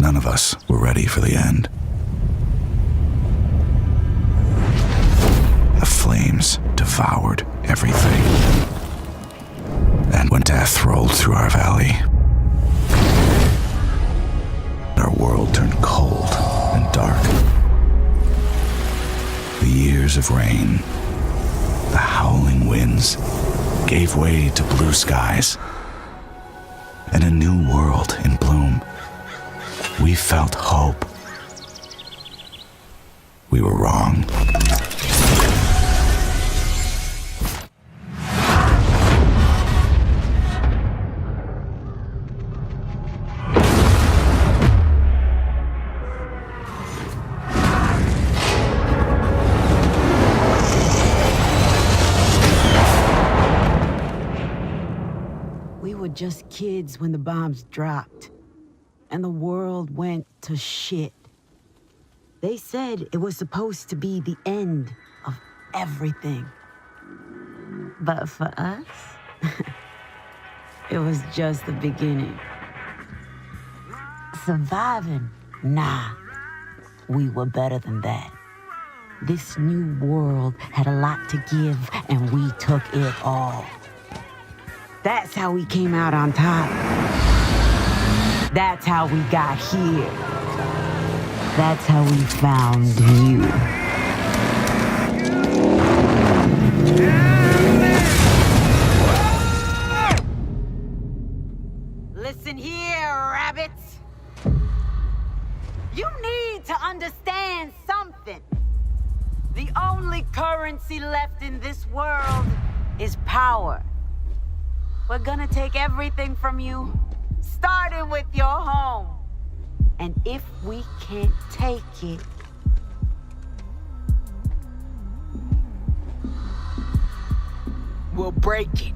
none of us were ready for the end. The flames devoured everything. And when death rolled through our valley, our world turned cold and dark. The years of rain, the howling winds, gave way to blue skies and a new world in bloom. We felt hope. We were wrong. We were just kids when the bombs dropped, and the world went to shit. They said it was supposed to be the end of everything. But for us, it was just the beginning. Surviving? Nah, we were better than that. This new world had a lot to give, and we took it all. That's how we came out on top. That's how we got here. That's how we found you. Listen here, rabbits. You need to understand something. The only currency left in this world is power. We're gonna take everything from you, starting with your home. And if we can't take it, we'll break it.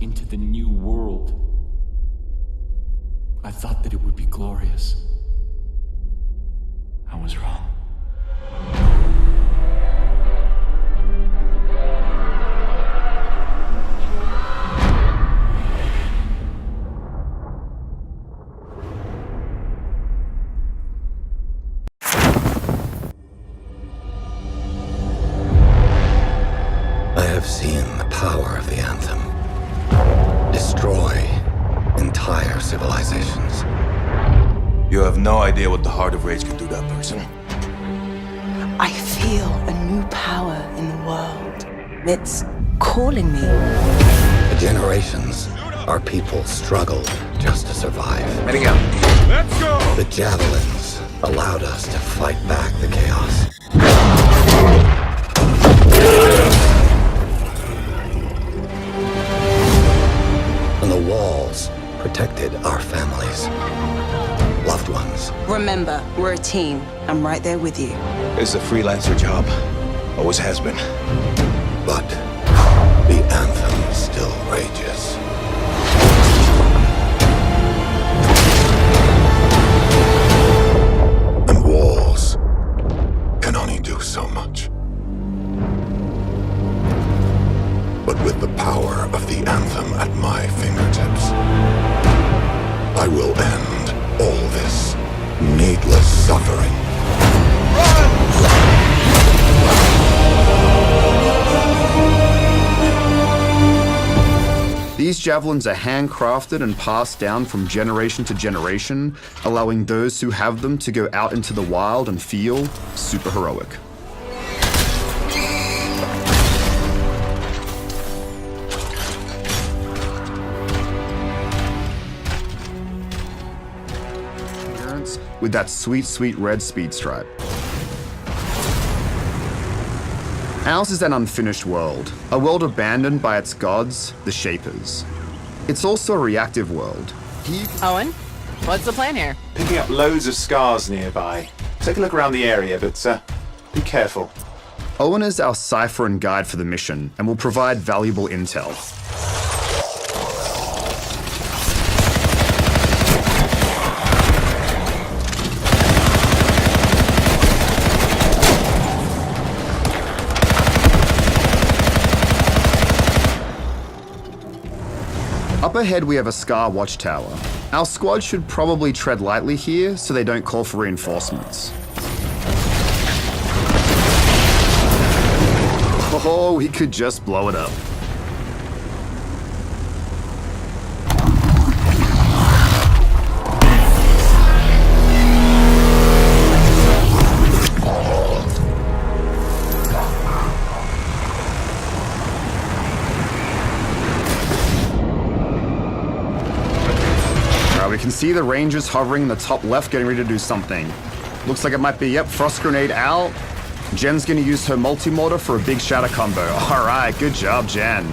Into the new world. I thought that it would be glorious. I was wrong. I have seen the power of the anthem destroy entire civilizations. You have no idea what the Heart of Rage can do to a person. I feel a new power in the world. It's calling me. For generations, our people struggled just to survive. Heading out. Let's go! The javelins allowed us to fight back the chaos. And the walls protected our families, loved ones. Remember, we're a team. I'm right there with you. It's a freelancer job. Always has been. But the anthem still rages. And walls can only do so much. But with the power of the anthem at my fingertips, I will end all this needless suffering. These javelins are handcrafted and passed down from generation to generation, allowing those who have them to go out into the wild and feel super heroic. with that sweet, sweet red speed stripe. Ours is an unfinished world, a world abandoned by its gods, the Shapers. It's also a reactive world. Owen, what's the plan here? Picking up loads of scars nearby. Take a look around the area, but be careful. Owen is our cipher and guide for the mission, and will provide valuable intel. Up ahead we have a Scar watchtower. Our squad should probably tread lightly here so they don't call for reinforcements. Oh, we could just blow it up. We can see the Rangers hovering in the top left, getting ready to do something. Looks like it might be, yep, Frost Grenade out. Jen's gonna use her multi-mortar for a big shatter combo. Alright, good job, Jen.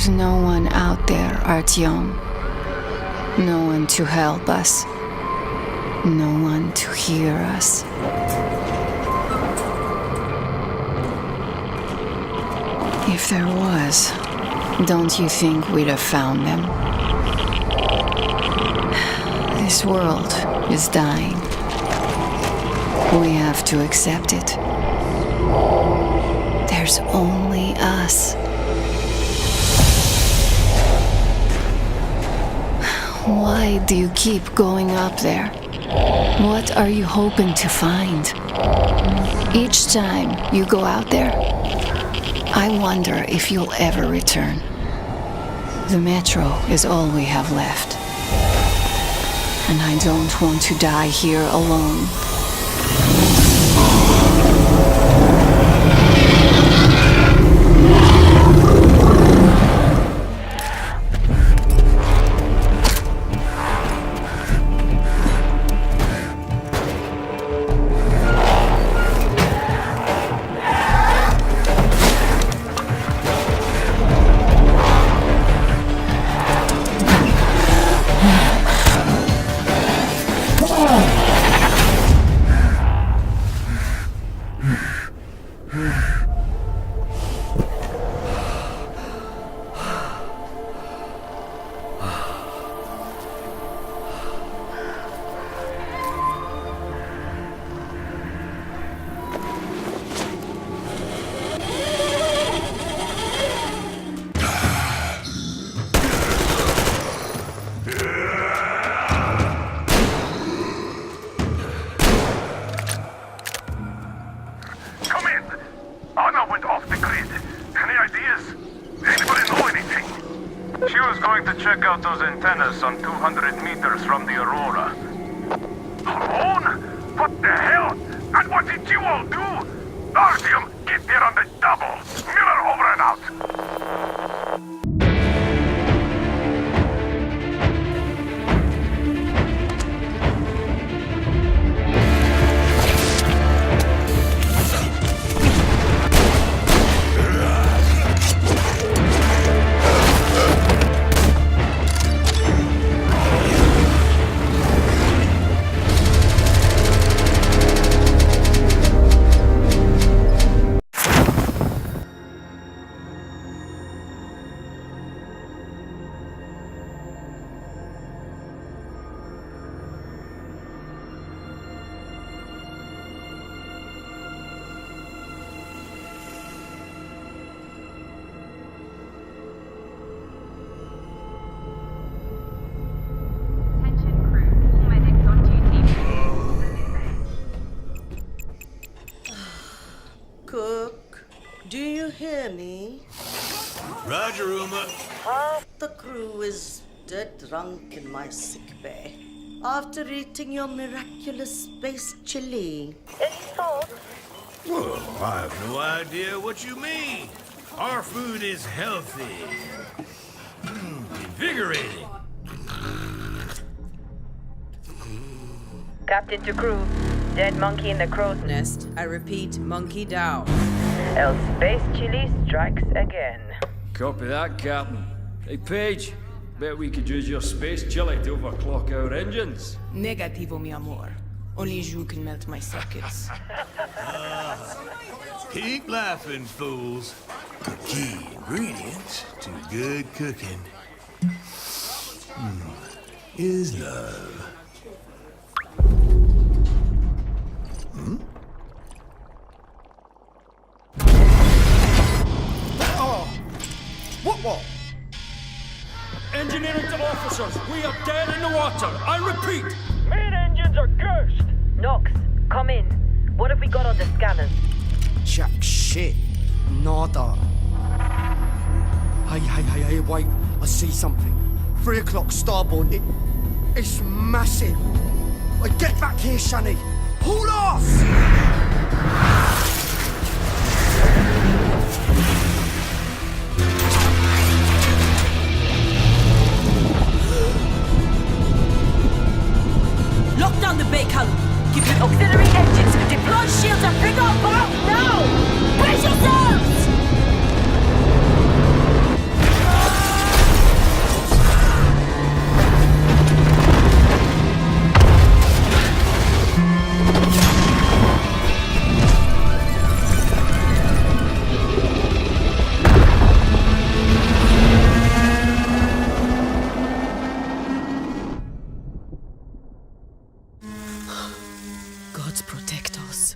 There's no one out there, Artyom. No one to help us. No one to hear us. If there was, don't you think we'd have found them? This world is dying. We have to accept it. There's only us. Why do you keep going up there? What are you hoping to find? Each time you go out there, I wonder if you'll ever return. The metro is all we have left. And I don't want to die here alone. Check out those antennas on 200 meters from the Aurora. Alone? What the hell? And what did you all do? Artyom, get there on the double. Miller over and out. Cook, do you hear me? Roger, Uma. Half the crew is dead drunk in my sickbay after eating your miraculous space chili. Any thoughts? Well, I have no idea what you mean. Our food is healthy. Invigorating. Captain to crew. Dead monkey in the crow's nest. I repeat, monkey down. Else space chili strikes again. Copy that, Captain. Hey, Paige. Bet we could use your space chili to overclock our engines. Negativo, mi amor. Only you can melt my circuits. Keep laughing, fools. The key ingredient to good cooking is love. What? Engineering to officers, we are dead in the water. I repeat. Main engines are cursed. Nox, come in. What have we got on the scanners? Jack shit. Nada. Hey, wait. I see something. 3 o'clock starboard. It's massive. Get back here, Shani. Pull off! Lock down the bay column. Give your auxiliary engines, deploy shields and bring our bow now! Brace yourselves! gods protect us.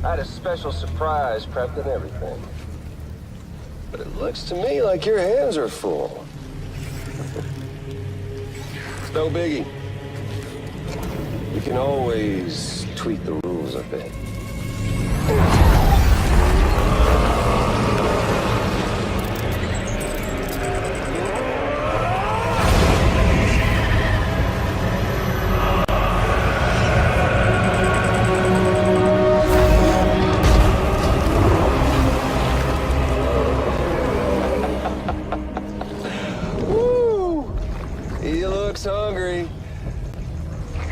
I had a special surprise prepped and everything. But it looks to me like your hands are full. It's no biggie. We can always tweak the rules a bit. Hungry.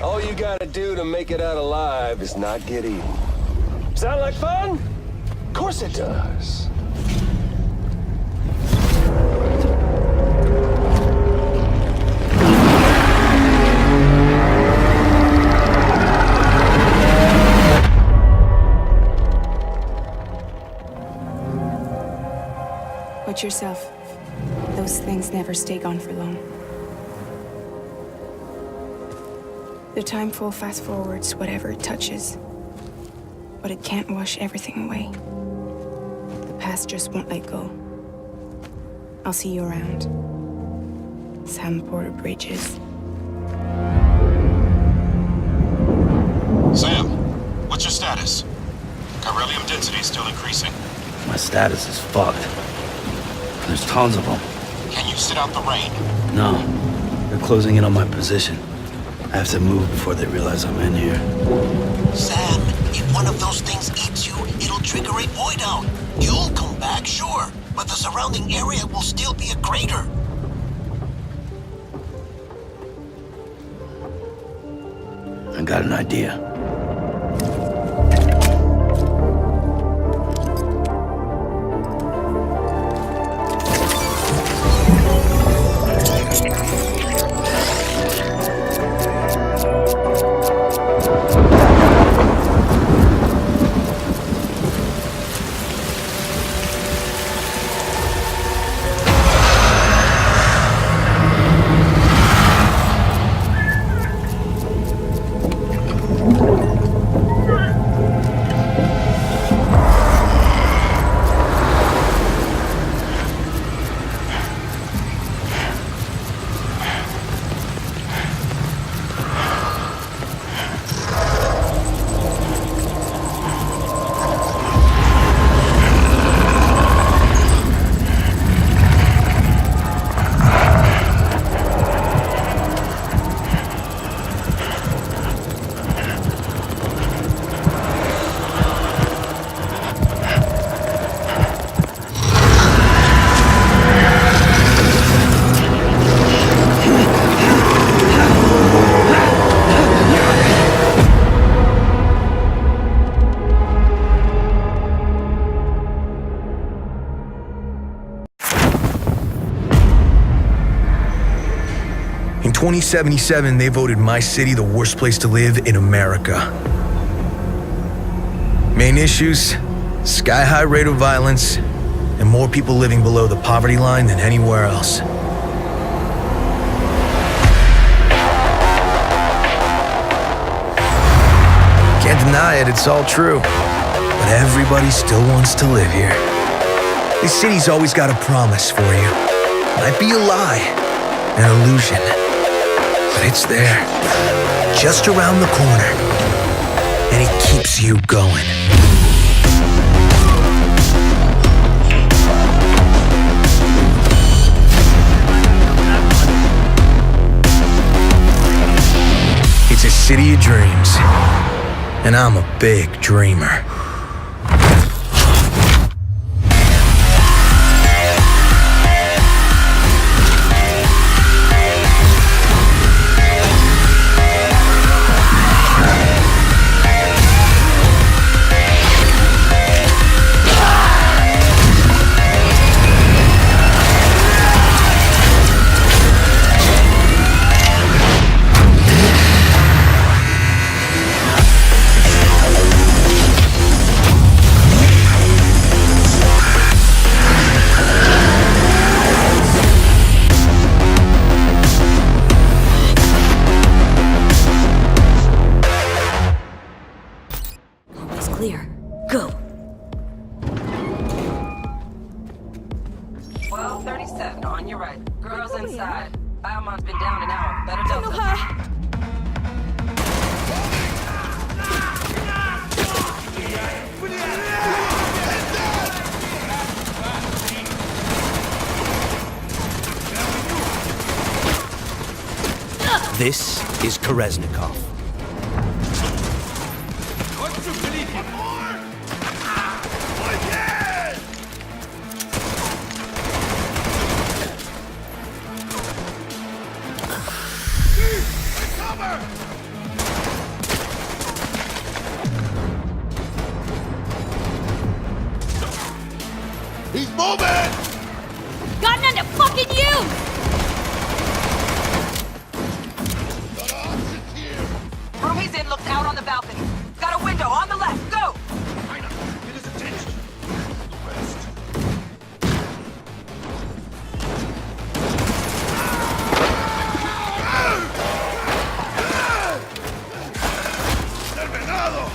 All you gotta do to make it out alive is not get eaten. Sound like fun? Of course it does. Watch yourself. Those things never stay gone for long. The timefall fast forwards whatever it touches, but it can't wash everything away. The past just won't let go. I'll see you around. Sam Porter Bridges. Sam, what's your status? Chiralium density is still increasing. My status is fucked. There's tons of them. Can you sit out the rain? No, they're closing in on my position. I have to move before they realize I'm in here. Sam, if one of those things eats you, it'll trigger a void out. You'll come back, sure, but the surrounding area will still be a crater. I got an idea. In 2077, they voted my city the worst place to live in America. Main issues, sky-high rate of violence, and more people living below the poverty line than anywhere else. Can't deny it, it's all true. But everybody still wants to live here. This city's always got a promise for you. Might be a lie, an illusion. But it's there, just around the corner, and it keeps you going. dreams. And I'm a big dreamer. Clear. Go. 12:37 on your right. Girls inside. Biomon's been down an hour. Better Delta. This is Koreznikov. He's moving! Got none to fucking use! Room he's in looks out on the balcony. Got a window on the left. Go! Get his attention. West. ¡Terminado!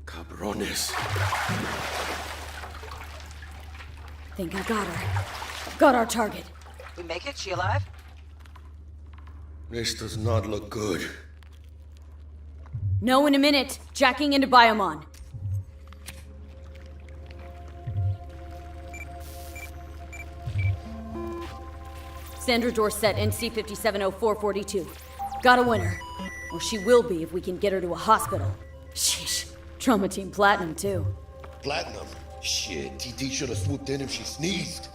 Cabrones. Think I got her. Got our target. We make it? She alive? This does not look good. No, in a minute. Jacking into Biomon. Sandra Dorset, NC 570442. Got a winner. Well, she will be if we can get her to a hospital. Sheesh. Trauma Team Platinum, too. Platinum? Shit, TT should have swooped in if she sneezed.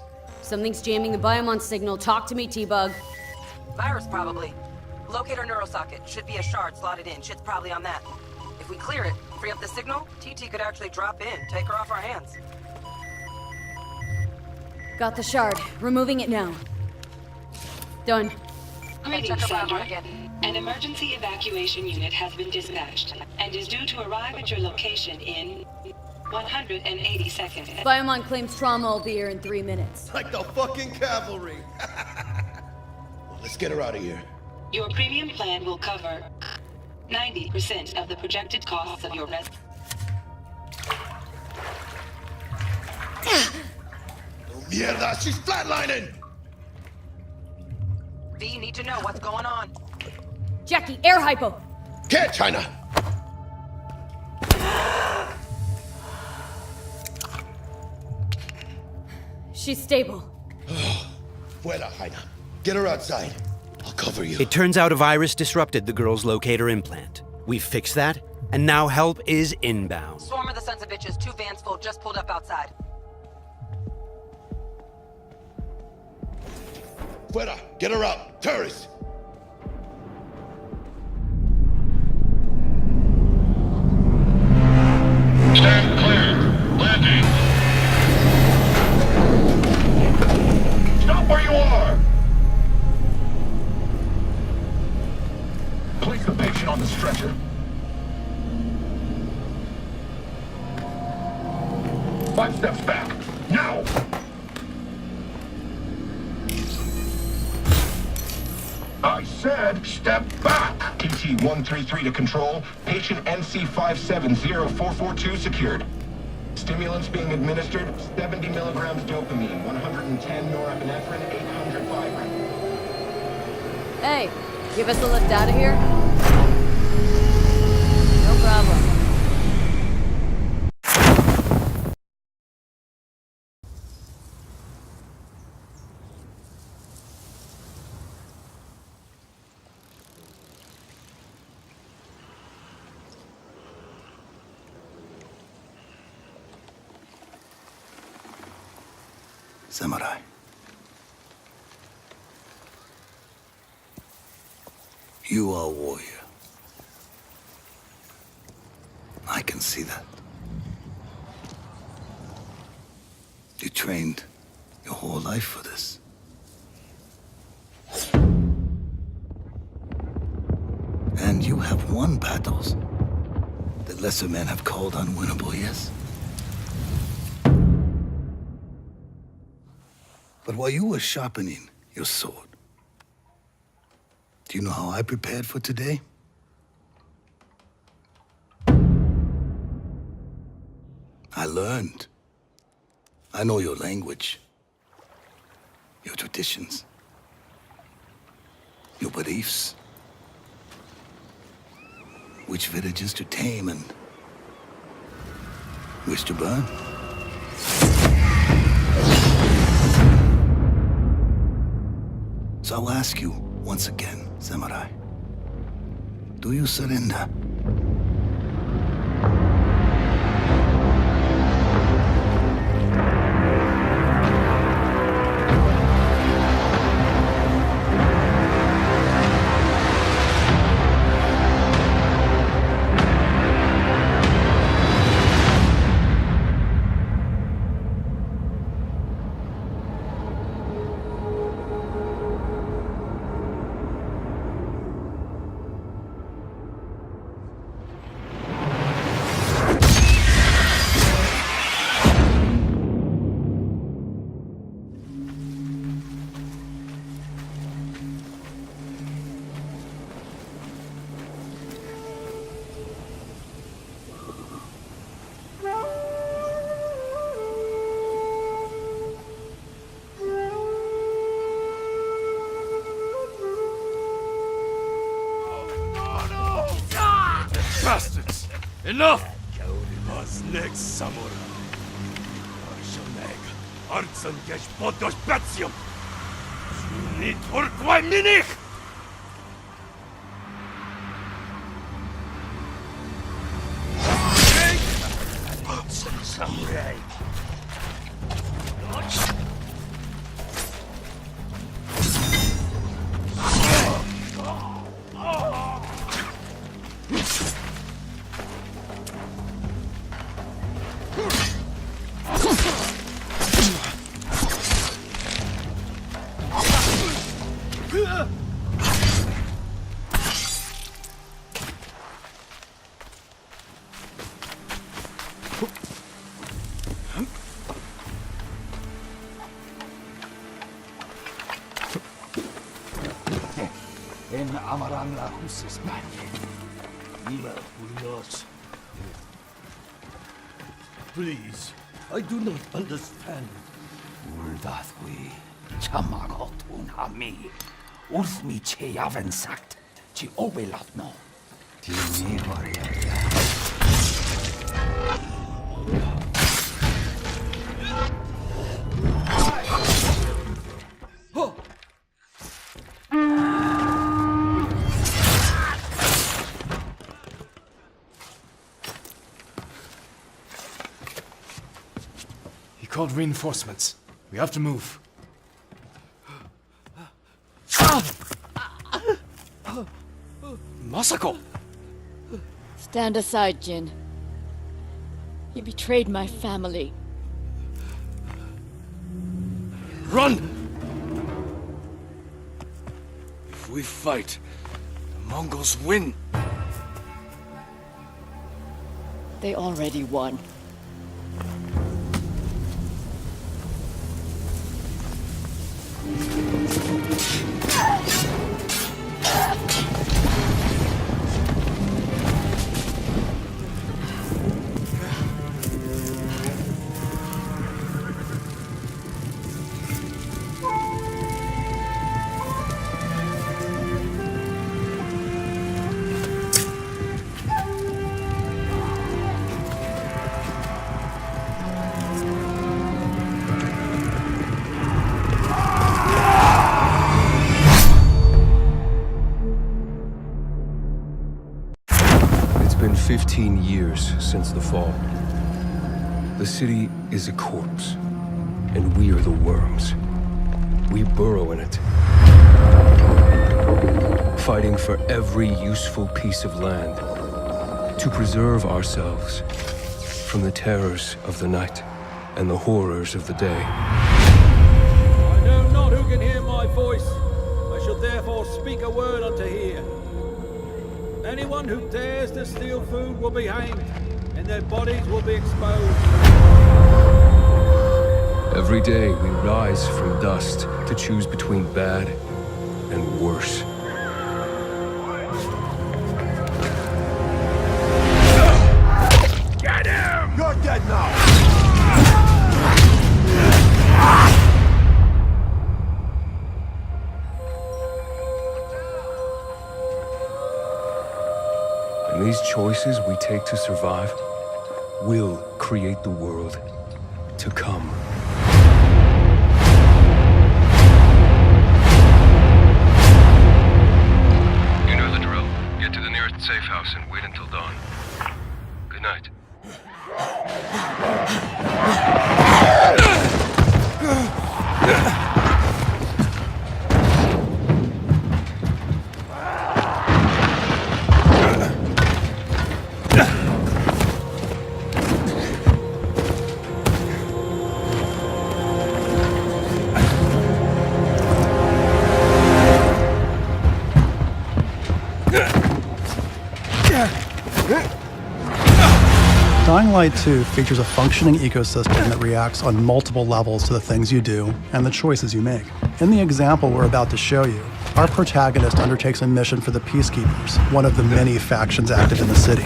Something's jamming the Biomon signal. Talk to me, T-Bug. Virus, probably. Locate our neurosocket. Should be a shard slotted in. Shit's probably on that. If we clear it, free up the signal, TT could actually drop in, take her off our hands. Got the shard. Removing it now. Done. Greetings, Sandra. An emergency evacuation unit has been dispatched and is due to arrive at your location in 180 seconds. Biomon claims trauma will be here in 3 minutes. Like the fucking cavalry. Well, let's get her out of here. Your premium plan will cover 90% of the projected costs of your Oh, mierda, she's flatlining! V, you need to know what's going on. Jackie, air hypo! Get China! She's stable. Fuera, Jaina. Get her outside. I'll cover you. It turns out a virus disrupted the girl's locator implant. We've fixed that, and now help is inbound. Swarm of the sons of bitches, 2 vans full, just pulled up outside. Fuera! Get her out! Terrorists! Stand clear. Landing. Stop where you are! Place the patient on the stretcher. Five steps back. Now! I said step back! TT-133 to control. Patient NC570442 secured. Stimulants being administered, 70 milligrams dopamine, 110 norepinephrine, 800 Viagra. Hey, give us a lift out of here? No problem. samurai. You are a warrior. I can see that. You trained your whole life for this. And you have won battles that lesser men have called unwinnable, yes? But while you were sharpening your sword, do you know how I prepared for today? I learned. I know your language, your traditions, your beliefs, which villages to tame and which to burn. So I'll ask you once again, samurai, do you surrender? Bastards! Enough! Was next samurai? Arşaneg, artsan geç poddoş betsium! Ni turkwaj minik! Samurai! En amaranla husis manje. Iba ulos. Please, I do not understand. Uldaswi, chamagotun hami. Usmi cheyaven sagt, chi ovelatno. Tini variaya. He called reinforcements. We have to move. Masako! Stand aside, Jin. You betrayed my family. Run! If we fight, the Mongols win. They already won. It's been 15 years since the fall. The city is a corpse. and we are the worms. We burrow in it, fighting for every useful piece of land to preserve ourselves from the terrors of the night and the horrors of the day. I know not who can hear my voice. I shall therefore speak a word unto here. Anyone who dares to steal food will be hanged, and their bodies will be exposed. Every day we rise from dust to choose between bad and worse. Get him! You're dead now! And these choices we take to survive will create the world to come. You know the drill. Get to the nearest safe house and wait until dawn. Good night. Dying Light 2 features a functioning ecosystem that reacts on multiple levels to the things you do and the choices you make. In the example we're about to show you, our protagonist undertakes a mission for the Peacekeepers, one of the many factions active in the city.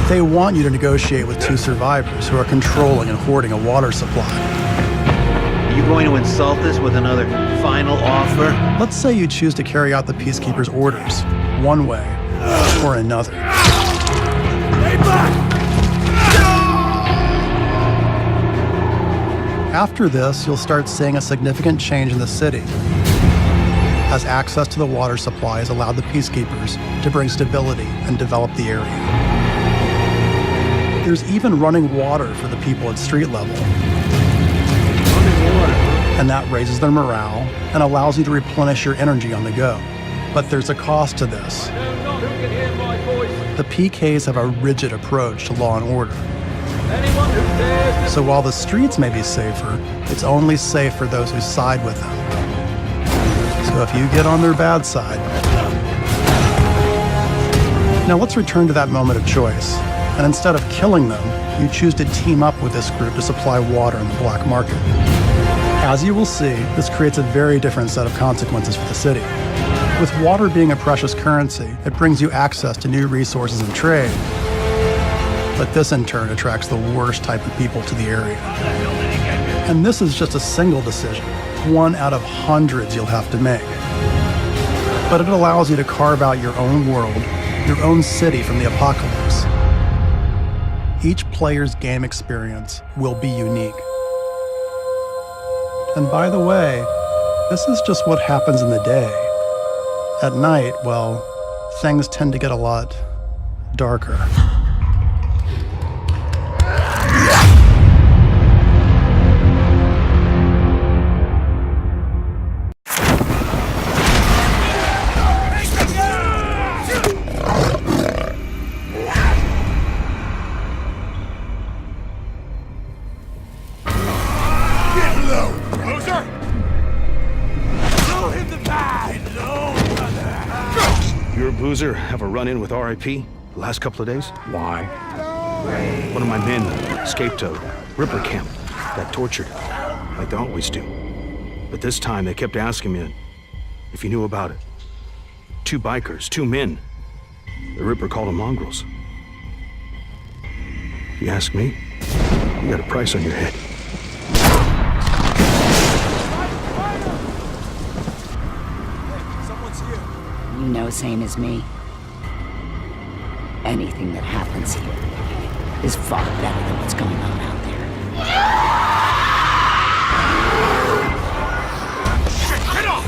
They want you to negotiate with two survivors who are controlling and hoarding a water supply. Are you going to insult us with another final offer? Let's say you choose to carry out the Peacekeepers' orders, one way or another. Stay back! After this, you'll start seeing a significant change in the city, as access to the water supply has allowed the Peacekeepers to bring stability and develop the area. There's even running water for the people at street level. And that raises their morale and allows you to replenish your energy on the go. But there's a cost to this. The PKs have a rigid approach to law and order. So while the streets may be safer, it's only safe for those who side with them. So if you get on their bad side... Now let's return to that moment of choice. And instead of killing them, you choose to team up with this group to supply water in the black market. As you will see, this creates a very different set of consequences for the city. With water being a precious currency, it brings you access to new resources and trade. But this in turn attracts the worst type of people to the area. And this is just a single decision, one out of hundreds you'll have to make. But it allows you to carve out your own world, your own city from the apocalypse. Each player's game experience will be unique. And by the way, this is just what happens in the day. At night, well, things tend to get a lot darker. Boozer have a run-in with RIP the last couple of days? Why? One of my men escaped a Ripper camp, got tortured, like they always do. But this time they kept asking me if you knew about it. 2 bikers, 2 men. The Ripper called them mongrels. If you ask me, you got a price on your head. You know, same as me. Anything that happens here is far better than what's going on out there. Shit, get off!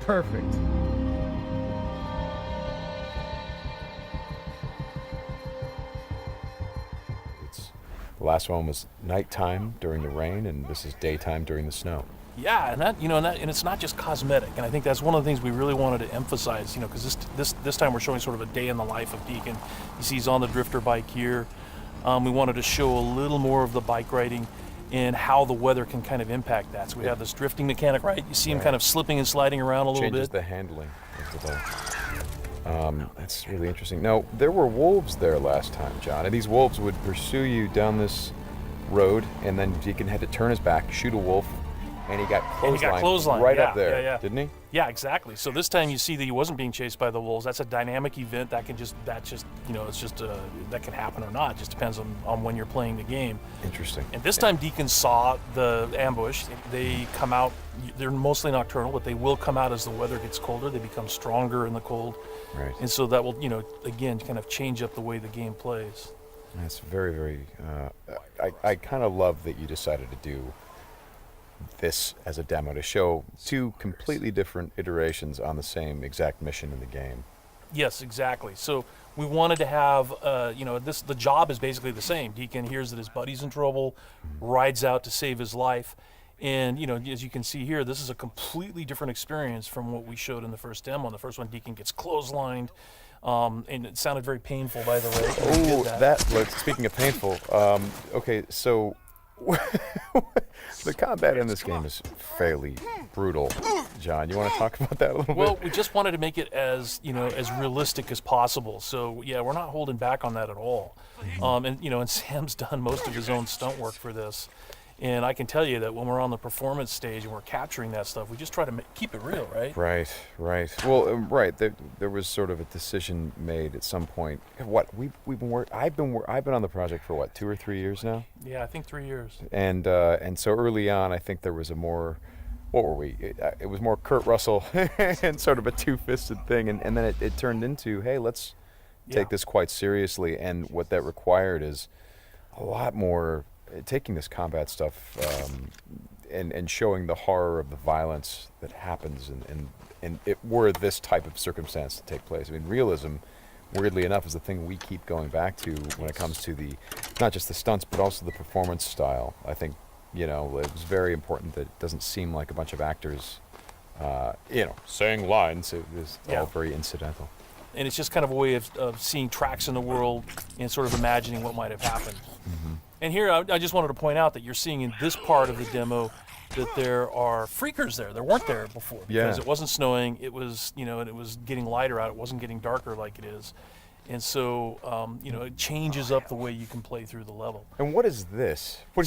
Perfect. The last one was nighttime during the rain, and this is daytime during the snow. Yeah, and it's not just cosmetic, and I think that's one of the things we really wanted to emphasize, because this time we're showing sort of a day in the life of Deacon. You see he's on the drifter bike here. We wanted to show a little more of the bike riding and how the weather can kind of impact that. So we have this drifting mechanic, right? You see him kind of slipping and sliding around a little bit. Changes the handling of the bike. That's really interesting. Now, there were wolves there last time, John, and these wolves would pursue you down this road, and then Deacon had to turn his back, shoot a wolf, and he got clotheslined right up there, didn't he? Yeah, exactly. So this time you see that he wasn't being chased by the wolves. That's a dynamic event that can that can happen or not. It just depends on when you're playing the game. Interesting. And this time Deacon saw the ambush. They come out, they're mostly nocturnal, but they will come out as the weather gets colder. They become stronger in the cold. Right. And so that will, again, kind of change up the way the game plays. That's very, very, I kind of love that you decided to do this as a demo to show two completely different iterations on the same exact mission in the game. Yes, exactly. So we wanted to have, the job is basically the same. Deacon hears that his buddy's in trouble, rides out to save his life. And, as you can see here, this is a completely different experience from what we showed in the first demo. In the first one, Deacon gets clotheslined, and it sounded very painful, by the way. Speaking of painful, okay, so the combat in this game is fairly brutal. John, you want to talk about that a little bit? Well, we just wanted to make it as realistic as possible. So yeah, we're not holding back on that at all. And Sam's done most of his own stunt work for this. And I can tell you that when we're on the performance stage and we're capturing that stuff, we just try to keep it real, right? Right. Well, right. There was sort of a decision made at some point. I've been on the project for 2 or 3 years now. Yeah, I think 3 years. And so early on, I think there was a more, what were we? It was more Kurt Russell and sort of a two-fisted thing, and then it turned into, hey, let's take this quite seriously. And what that required is a lot more. Taking this combat stuff and showing the horror of the violence that happens and it were this type of circumstance to take place. I mean, realism, weirdly enough, is the thing we keep going back to when it comes to not just the stunts, but also the performance style. I think, it was very important that it doesn't seem like a bunch of actors, saying lines. It was all very incidental. And it's just kind of a way of seeing tracks in the world and sort of imagining what might have happened. Mm-hmm. And here, I just wanted to point out that you're seeing in this part of the demo that there are freakers there. There weren't there before because it wasn't snowing. It was, and it was getting lighter out. It wasn't getting darker like it is. And so, it changes up the way you can play through the level. And what is this? We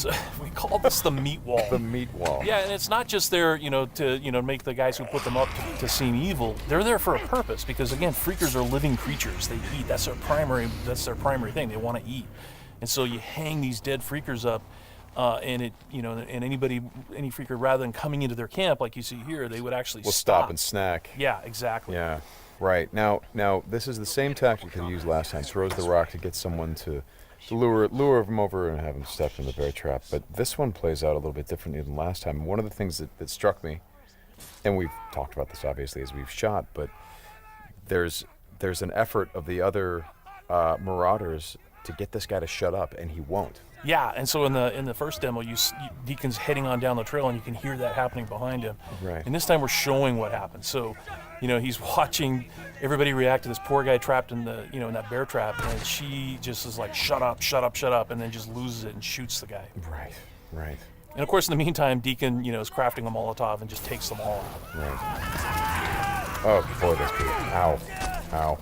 call this the meat wall. The meat wall. Yeah, and it's not just there, to make the guys who put them up to seem evil. They're there for a purpose because, again, freakers are living creatures. They eat. That's their primary thing. They want to eat. And so you hang these dead freakers up, and any freaker, rather than coming into their camp like you see here, they would actually stop and snack. Yeah, exactly. Yeah, right. Now this is the same tactic you used last time. Throws the rock to get someone to lure them over and have them step in the bear trap. But this one plays out a little bit differently than last time. One of the things that struck me, and we've talked about this obviously as we've shot, but there's an effort of the other marauders to get this guy to shut up, and he won't. Yeah, and so in the first demo, Deacon's heading on down the trail, and you can hear that happening behind him. Right. And this time we're showing what happened. So, he's watching everybody react to this poor guy trapped in the in that bear trap, and she just is like, shut up, and then just loses it and shoots the guy. Right. And of course, in the meantime, Deacon is crafting a Molotov and just takes them all out. Right. Oh boy, that's good. Ow.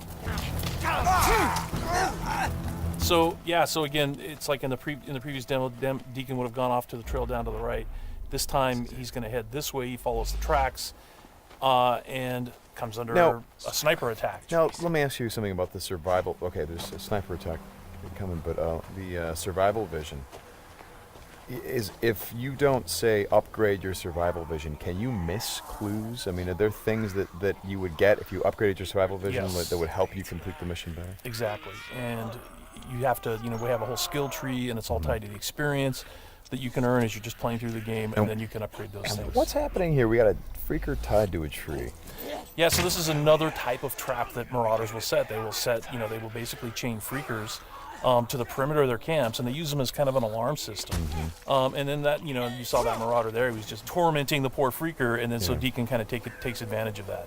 So again, it's like in the previous demo, Deacon would have gone off to the trail down to the right. This time he's going to head this way. He follows the tracks, and comes under a sniper attack. Now let me ask you something about the survival. Okay, there's a sniper attack coming, but the survival vision is, if you don't say upgrade your survival vision, can you miss clues? I mean, are there things that you would get if you upgraded your survival vision that would help you complete the mission better? Exactly, and you have to, we have a whole skill tree, and it's all tied to the experience. that you can earn as you're just playing through the game, and then you can upgrade those things. What's happening here? We got a freaker tied to a tree. Yeah, so this is another type of trap that Marauders will set. They will set, they will basically chain freakers to the perimeter of their camps, and they use them as kind of an alarm system. And then that, you saw that Marauder there. He was just tormenting the poor freaker, and then so Deacon kind of takes advantage of that.